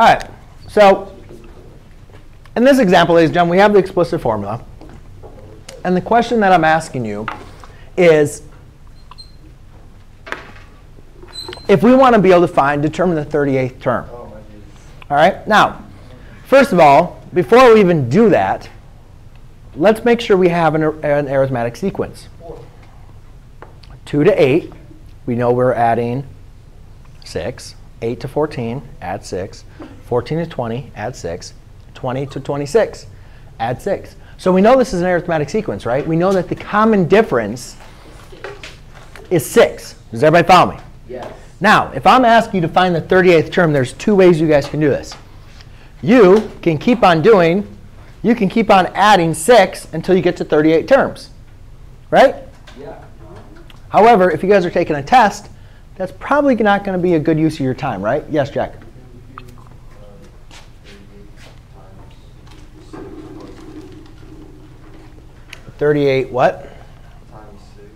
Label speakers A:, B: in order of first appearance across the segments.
A: All right, so in this example, ladies and gentlemen, we have the explicit formula. And the question that I'm asking you is, if we want to be able to determine the 38th term. All right, now, first of all, before we even do that, let's make sure we have an arithmetic sequence. 2 to 8, we know we're adding 6. 8 to 14, add 6. 14 to 20, add 6. 20 to 26, add 6. So we know this is an arithmetic sequence, right? We know that the common difference is 6. Does everybody follow me?
B: Yes.
A: Now, if I'm asking you to find the 38th term, there's 2 ways you guys can do this. You can keep on adding 6 until you get to 38 terms, right?
B: Yeah.
A: However, if you guys are taking a test, that's probably not going to be a good use of your time, right? Yes, Jack? 38 what?
B: Times 6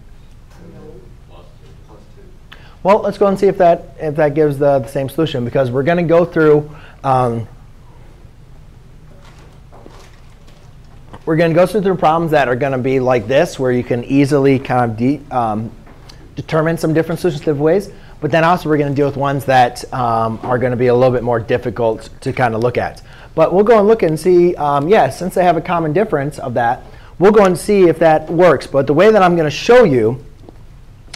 B: plus 2.
A: Well, let's go and see if that gives the same solution, because we're going to go through problems that are going to be like this, where you can easily kind of determine some different solutions different ways. But then also we're going to deal with ones that are going to be a little bit more difficult to kind of look at. But we'll go and look and see, yeah, since they have a common difference of that, we'll go and see if that works. But the way that I'm going to show you,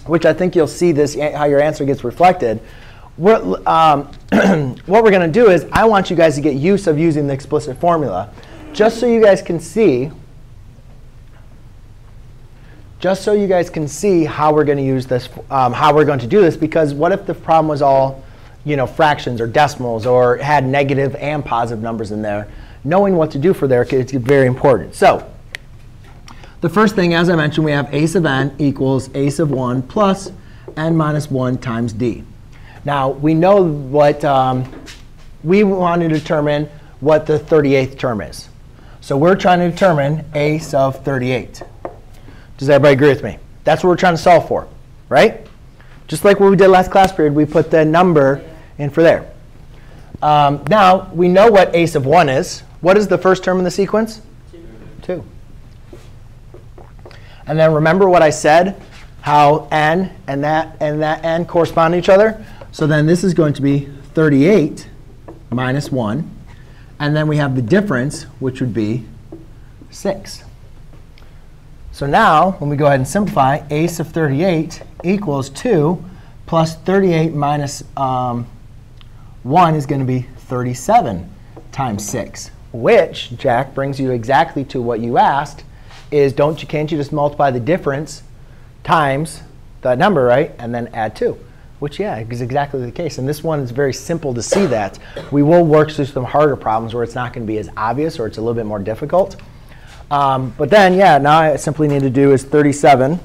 A: which I think you'll see this, how your answer gets reflected, what we're going to do is I want you guys to get use of using the explicit formula, just so you guys can see how we're going to use this, how we're going to do this. Because what if the problem was all, fractions or decimals, or had negative and positive numbers in there? Knowing what to do for there is very important. So the first thing, as I mentioned, we have a sub n equals a sub 1 plus n minus 1 times d. Now, we know what we want to determine what the 38th term is. So we're trying to determine a sub 38. Does everybody agree with me? That's what we're trying to solve for, right? Just like what we did last class period, we put the number in for there. Now, we know what a sub 1 is. What is the first term in the sequence? 2. And then remember what I said, how n and that n correspond to each other? So then this is going to be 38 minus 1. And then we have the difference, which would be 6. So now, when we go ahead and simplify, a sub 38 equals 2 plus 38 minus 1 is going to be 37 times 6, which, Jack, brings you exactly to what you asked, is can't you just multiply the difference times the number, right, and then add 2? Which, yeah, is exactly the case. And this one is very simple to see that. We will work through some harder problems where it's not going to be as obvious or it's a little bit more difficult. But then, yeah, now I simply need to do is 37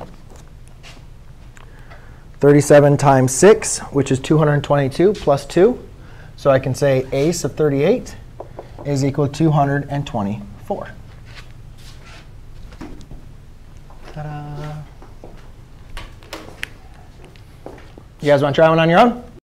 A: times 6, which is 222 plus 2. So I can say a sub 38 is equal to 224. Ta-da. You guys want to try one on your own?